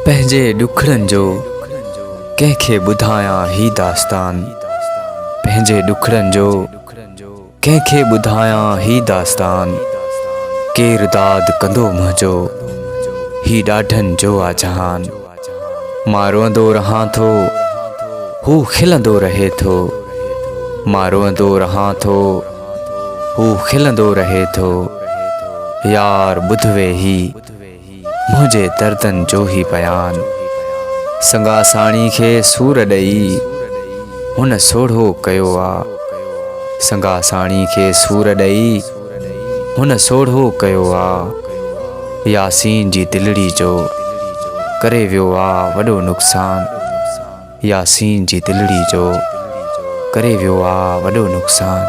पंहिंजे ॾुखड़नि जो कंहिंखे ॿुधायां ही दास्तान। पंहिंजे ॾुखड़नि जो कंहिंखे ॿुधायां ही दास्तान। केरु दाद कंदो मुंहिंजो ही ॾाढनि जो आ जहान। मां रोअंदो रहां थो हू खिलंदो रहे थो। मां रोअंदो रहां थो हू खिलंदो रहे थो। यार ॿुध वे ही मुंहिंजे दर्दनि जो ही बयान। संगासाणी खे सूर ॾेई हुन सोढ़ो कयो आ। संगासाणी खे सूर ॾेई हुन सोढ़ो कयो आ। यासीन जी दिलड़ी जो करे वियो आ वॾो नुक़सान। यासीन जी दिलड़ी जो करे वियो आ वॾो नुक़सान।